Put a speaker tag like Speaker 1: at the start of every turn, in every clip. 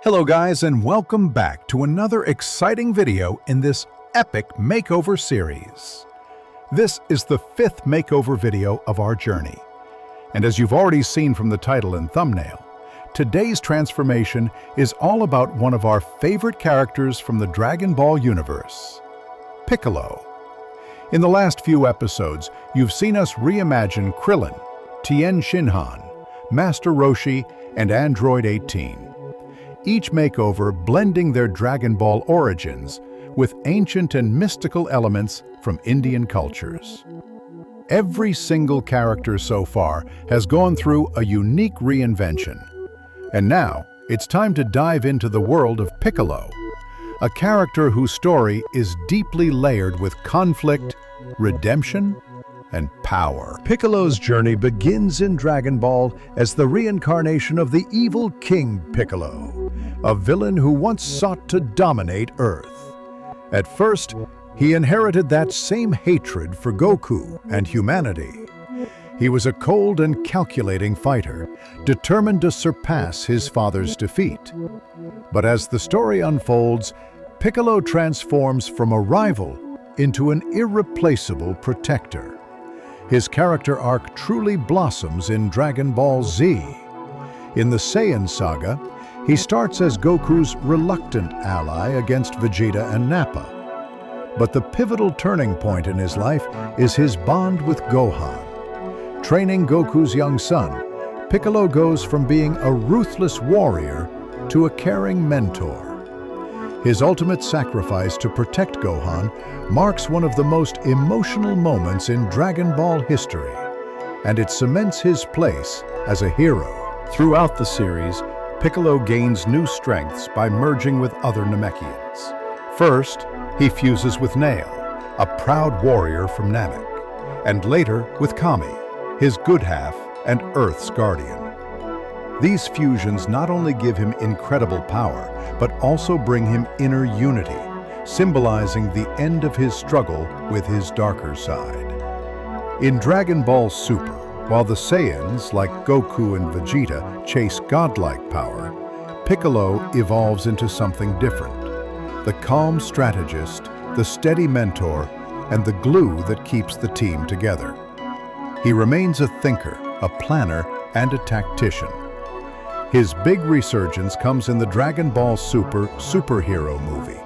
Speaker 1: Hello guys, and welcome back to another exciting video in this epic makeover series. This is the 5th makeover video of our journey. And as you've already seen from the title and thumbnail, today's transformation is all about one of our favorite characters from the Dragon Ball universe, Piccolo. In the last few episodes, you've seen us reimagine Krillin, Tien Shinhan, Master Roshi, and Android 18. Each makeover blending their Dragon Ball origins with ancient and mystical elements from Indian cultures. Every single character so far has gone through a unique reinvention. And now, it's time to dive into the world of Piccolo, a character whose story is deeply layered with conflict, redemption, and power. Piccolo's journey begins in Dragon Ball as the reincarnation of the evil King Piccolo, a villain who once sought to dominate Earth. At first, he inherited that same hatred for Goku and humanity. He was a cold and calculating fighter, determined to surpass his father's defeat. But as the story unfolds, Piccolo transforms from a rival into an irreplaceable protector. His character arc truly blossoms in Dragon Ball Z. In the Saiyan saga, he starts as Goku's reluctant ally against Vegeta and Nappa. But the pivotal turning point in his life is his bond with Gohan. Training Goku's young son, Piccolo goes from being a ruthless warrior to a caring mentor. His ultimate sacrifice to protect Gohan marks one of the most emotional moments in Dragon Ball history, and it cements his place as a hero. Throughout the series, Piccolo gains new strengths by merging with other Namekians. First, he fuses with Nail, a proud warrior from Namek, and later with Kami, his good half and Earth's guardian. These fusions not only give him incredible power, but also bring him inner unity, symbolizing the end of his struggle with his darker side. In Dragon Ball Super, while the Saiyans, like Goku and Vegeta, chase godlike power, Piccolo evolves into something different. The calm strategist, the steady mentor, and the glue that keeps the team together. He remains a thinker, a planner, and a tactician. His big resurgence comes in the Dragon Ball Super superhero movie,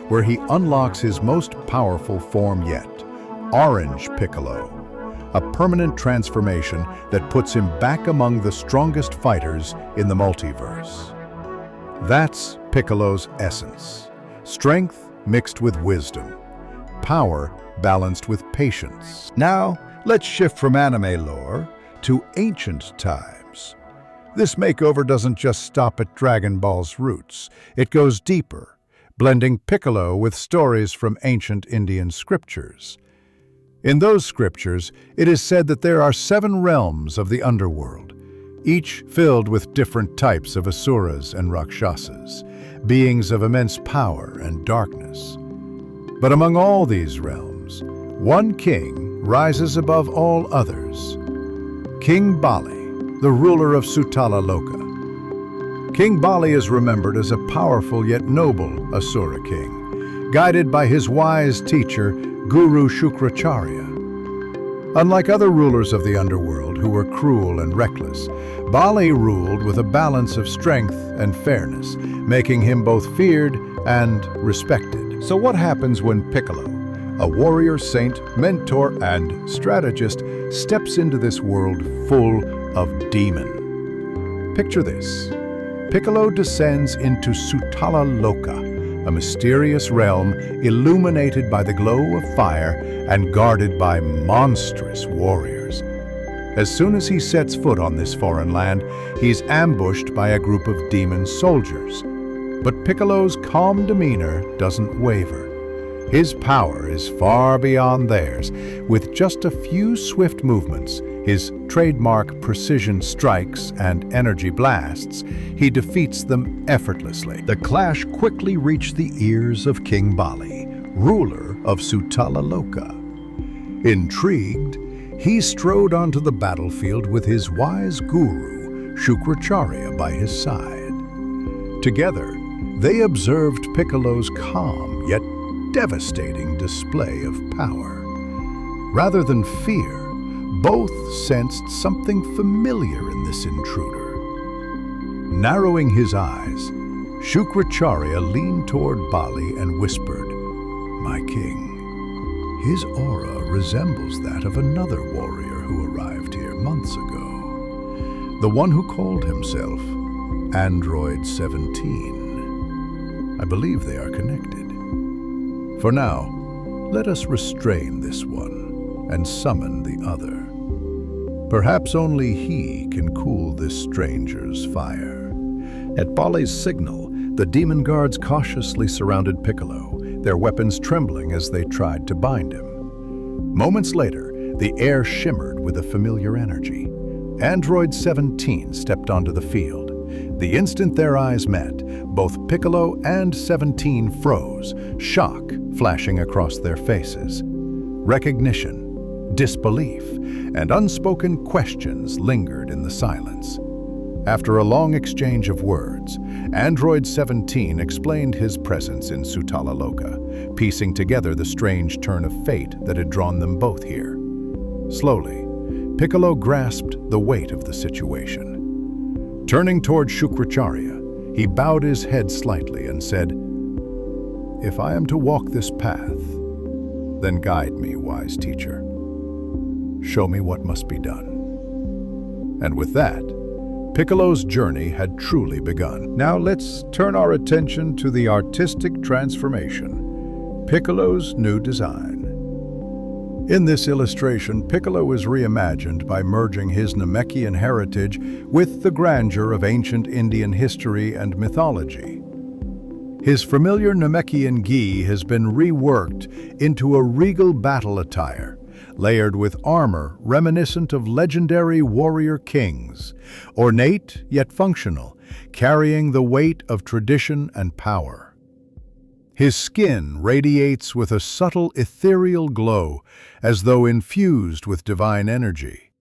Speaker 1: where he unlocks his most powerful form yet, Orange Piccolo, a permanent transformation that puts him back among the strongest fighters in the multiverse. That's Piccolo's essence. Strength mixed with wisdom. Power balanced with patience. Now, let's shift from anime lore to ancient times. This makeover doesn't just stop at Dragon Ball's roots. It goes deeper, blending Piccolo with stories from ancient Indian scriptures. In those scriptures, it is said that there are 7 realms of the underworld, each filled with different types of asuras and rakshasas, beings of immense power and darkness. But among all these realms, one king rises above all others, King Bali, the ruler of Sutala Loka. King Bali is remembered as a powerful yet noble Asura king, guided by his wise teacher, Guru Shukracharya. Unlike other rulers of the underworld who were cruel and reckless, Bali ruled with a balance of strength and fairness, making him both feared and respected. So what happens when Piccolo, a warrior saint, mentor, and strategist, steps into this world full of demon? Picture this. Piccolo descends into Sutala Loka, a mysterious realm illuminated by the glow of fire and guarded by monstrous warriors. As soon as he sets foot on this foreign land, he's ambushed by a group of demon soldiers. But Piccolo's calm demeanor doesn't waver. His power is far beyond theirs. With just a few swift movements, his trademark precision strikes and energy blasts, he defeats them effortlessly. The clash quickly reached the ears of King Bali, ruler of Sutala Loka. Intrigued, he strode onto the battlefield with his wise guru, Shukracharya, by his side. Together, they observed Piccolo's calm yet devastating display of power. Rather than fear, both sensed something familiar in this intruder. Narrowing his eyes, Shukracharya leaned toward Bali and whispered, "My king." His aura resembles that of another warrior who arrived here months ago. The one who called himself Android 17. I believe they are connected. For now, let us restrain this one and summon the other. Perhaps only he can cool this stranger's fire. At Bali's signal, the demon guards cautiously surrounded Piccolo, their weapons trembling as they tried to bind him. Moments later, the air shimmered with a familiar energy. Android 17 stepped onto the field. The instant their eyes met, both Piccolo and 17 froze, shock flashing across their faces. Recognition, disbelief, and unspoken questions lingered in the silence. After a long exchange of words, Android 17 explained his presence in Sutala Loka, piecing together the strange turn of fate that had drawn them both here. Slowly, Piccolo grasped the weight of the situation. Turning toward Shukracharya, he bowed his head slightly and said, "If I am to walk this path, then guide me, wise teacher. Show me what must be done." And with that, Piccolo's journey had truly begun. Now let's turn our attention to the artistic transformation, Piccolo's new design. In this illustration, Piccolo is reimagined by merging his Namekian heritage with the grandeur of ancient Indian history and mythology. His familiar Namekian gi has been reworked into a regal battle attire, layered with armor reminiscent of legendary warrior kings, ornate yet functional, carrying the weight of tradition and power. His skin radiates with a subtle ethereal glow, as though infused with divine energy.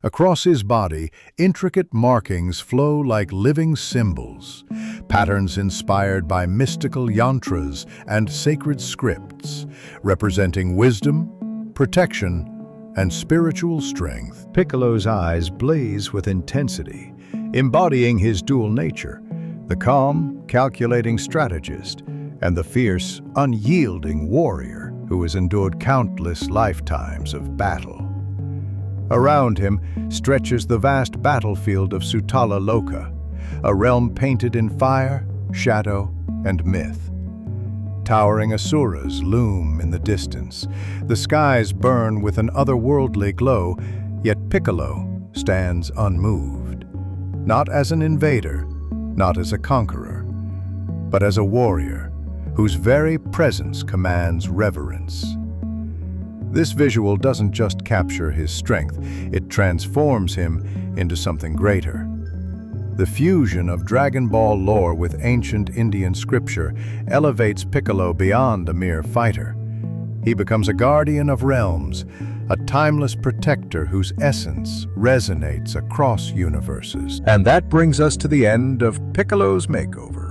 Speaker 1: Across his body, intricate markings flow like living symbols, patterns inspired by mystical yantras and sacred scripts, representing wisdom, protection, and spiritual strength. Piccolo's eyes blaze with intensity, embodying his dual nature, the calm, calculating strategist, and the fierce, unyielding warrior who has endured countless lifetimes of battle. Around him stretches the vast battlefield of Sutala Loka, a realm painted in fire, shadow, and myth. Towering asuras loom in the distance. The skies burn with an otherworldly glow, yet Piccolo stands unmoved. Not as an invader, not as a conqueror, but as a warrior whose very presence commands reverence. This visual doesn't just capture his strength, it transforms him into something greater. The fusion of Dragon Ball lore with ancient Indian scripture elevates Piccolo beyond a mere fighter. He becomes a guardian of realms, a timeless protector whose essence resonates across universes. And that brings us to the end of Piccolo's makeover.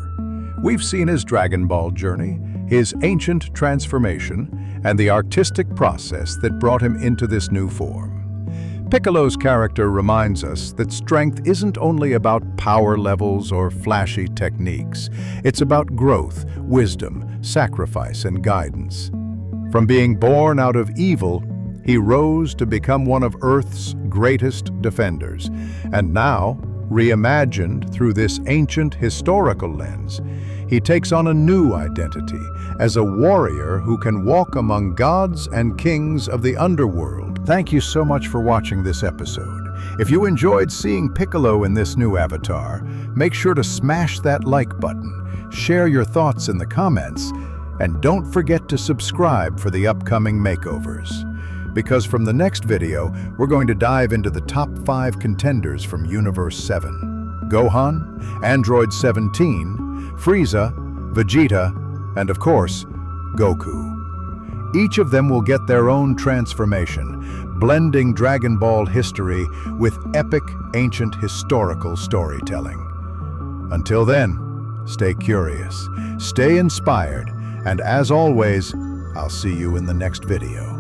Speaker 1: We've seen his Dragon Ball journey, his ancient transformation, and the artistic process that brought him into this new form. Piccolo's character reminds us that strength isn't only about power levels or flashy techniques. It's about growth, wisdom, sacrifice, and guidance. From being born out of evil, he rose to become one of Earth's greatest defenders. And now, reimagined through this ancient historical lens, he takes on a new identity as a warrior who can walk among gods and kings of the underworld. Thank you so much for watching this episode. If you enjoyed seeing Piccolo in this new avatar, make sure to smash that like button, share your thoughts in the comments, and don't forget to subscribe for the upcoming makeovers. Because from the next video, we're going to dive into the top 5 contenders from Universe 7. Gohan, Android 17, Frieza, Vegeta, and of course, Goku. Each of them will get their own transformation, blending Dragon Ball history with epic, ancient historical storytelling. Until then, stay curious, stay inspired, and as always, I'll see you in the next video.